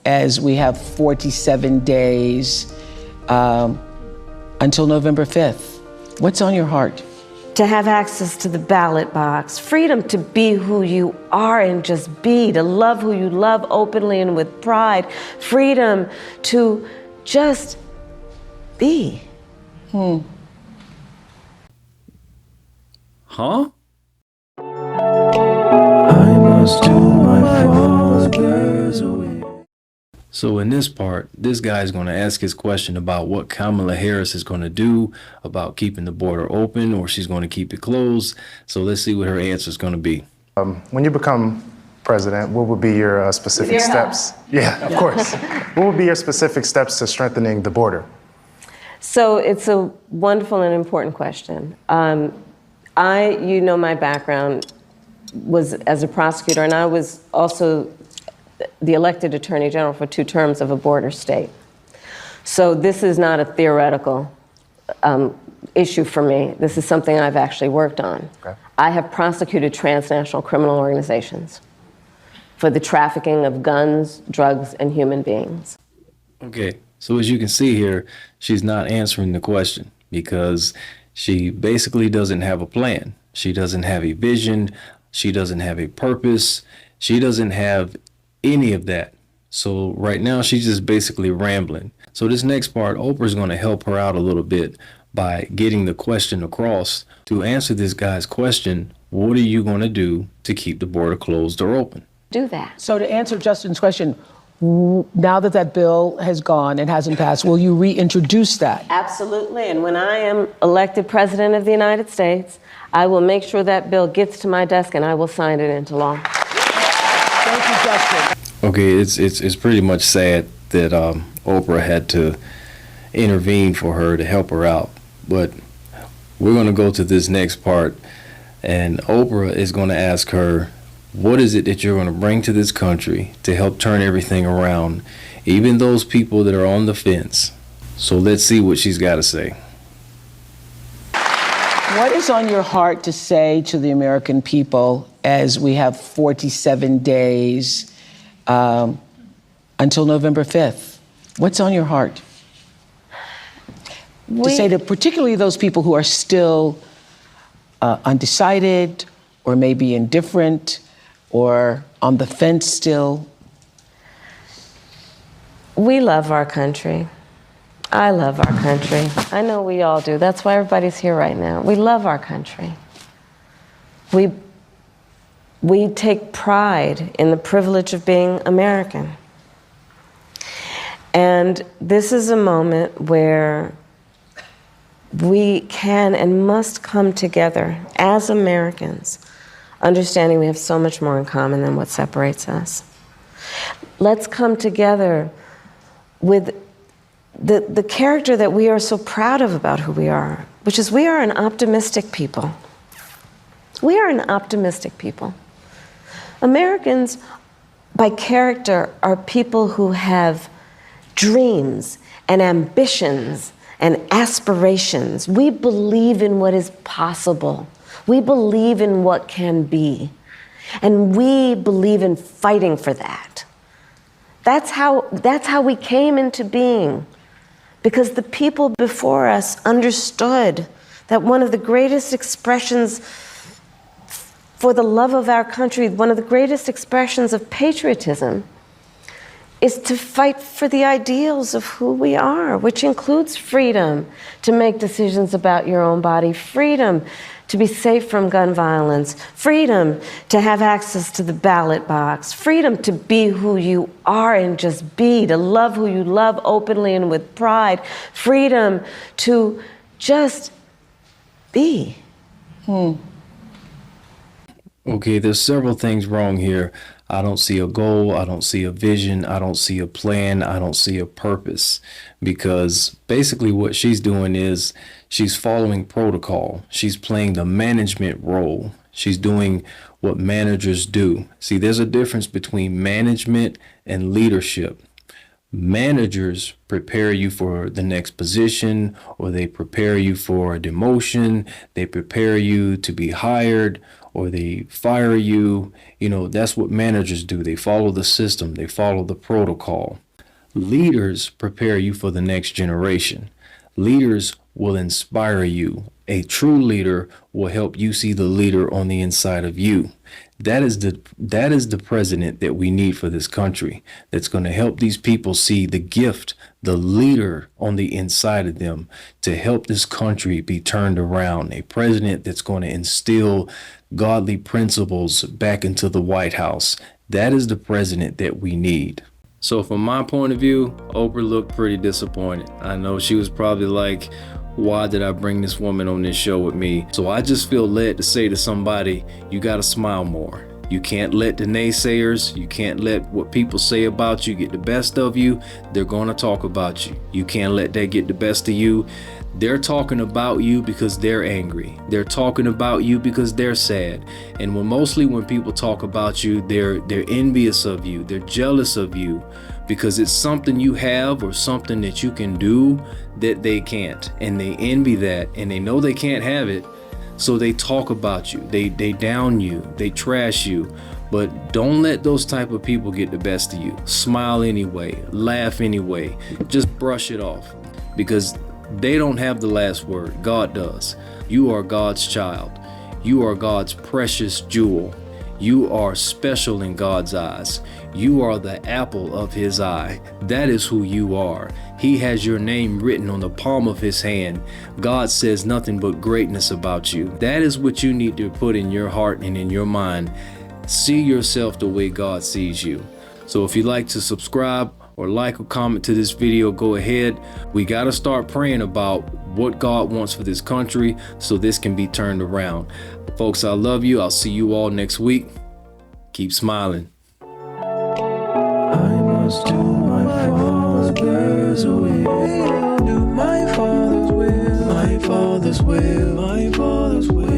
as we have 47 days until November 5th. What's on your heart? To have access to the ballot box, freedom to be who you are and just be, to love who you love openly and with pride, freedom to just be. Huh? I must do my father's way. So in this part, this guy is going to ask his question about what Kamala Harris is going to do about keeping the border open, or she's going to keep it closed. So let's see what her answer is going to be. When you become president, what would be your specific steps? Yeah, of course. What would be your specific steps to strengthening the border? So it's a wonderful and important question. You know, my background was as a prosecutor, and I was also the elected attorney general for 2 terms of a border state. So this is not a theoretical issue for me. This is something I've actually worked on. Okay. I have prosecuted transnational criminal organizations for the trafficking of guns, drugs, and human beings. Okay, so as you can see here, she's not answering the question because she basically doesn't have a plan. She doesn't have a vision. She doesn't have a purpose. She doesn't have any of that. So right now she's just basically rambling. So this next part, Oprah's going to help her out a little bit by getting the question across. To answer this guy's question, what are you going to do to keep the border closed or open? Do that. So to answer Justin's question, now that that bill has gone and hasn't passed, will you reintroduce that? Absolutely. And when I am elected president of the United States, I will make sure that bill gets to my desk and I will sign it into law. Thank you, Justin. Okay, it's pretty much sad that Oprah had to intervene for her to help her out. But we're going to go to this next part, and Oprah is going to ask her, what is it that you're going to bring to this country to help turn everything around, even those people that are on the fence? So let's see what she's got to say. What is on your heart to say to the American people as we have 47 days until November 5th? What's on your heart? To say to particularly those people who are still undecided or maybe indifferent or on the fence still? We love our country. I love our country. I know we all do. That's why everybody's here right now. We love our country. We take pride in the privilege of being American. And this is a moment where we can and must come together as Americans, understanding we have so much more in common than what separates us. Let's come together with the character that we are so proud of about who we are, which is we are an optimistic people. We are an optimistic people. Americans, by character, are people who have dreams and ambitions and aspirations. We believe in what is possible. We believe in what can be. And we believe in fighting for that. That's how we came into being. Because the people before us understood that one of the greatest expressions for the love of our country, one of the greatest expressions of patriotism, is to fight for the ideals of who we are, which includes freedom to make decisions about your own body, freedom to be safe from gun violence, freedom to have access to the ballot box, freedom to be who you are and just be, to love who you love openly and with pride, freedom to just be. Okay, there's several things wrong here. I don't see a goal, I don't see a vision, I don't see a plan, I don't see a purpose. Because basically what she's doing is she's following protocol. She's playing the management role. She's doing what managers do. See, there's a difference between management and leadership. Managers prepare you for the next position, or they prepare you for a demotion. They prepare you to be hired, or they fire you. You know, that's what managers do. They follow the system. They follow the protocol. Leaders prepare you for the next generation. Leaders will inspire you. A true leader will help you see the leader on the inside of you. That is the president that we need for this country, that's going to help these people see the gift, the leader on the inside of them, to help this country be turned around. A president that's going to instill godly principles back into the White House. That is the president that we need. So from my point of view, Oprah looked pretty disappointed. I know she was probably like, why did I bring this woman on this show with me? So I just feel led to say to somebody, you got to smile more. You can't let the naysayers, you can't let what people say about you get the best of you. They're going to talk about you. You can't let that get the best of you. They're talking about you because they're angry. They're talking about you because they're sad. And when people talk about you, they're envious of you. They're jealous of you because it's something you have or something that you can do that they can't. And they envy that, and they know they can't have it. So they talk about you. They down you. They trash you. But don't let those type of people get the best of you. Smile anyway. Laugh anyway. Just brush it off, because they don't have the last word. God does. You are God's child. You are God's precious jewel. You are special in God's eyes. You are the apple of his eye. That is who you are. He has your name written on the palm of his hand. God says nothing but greatness about you. That is what you need to put in your heart and in your mind. See yourself the way God sees you. So if you'd like to subscribe or like or comment to this video, go ahead. We got to start praying about what God wants for this country so this can be turned around. Folks, I love you. I'll see you all next week. Keep smiling. I must do my Father's will. Do my Father's will. My Father's will. My Father's will.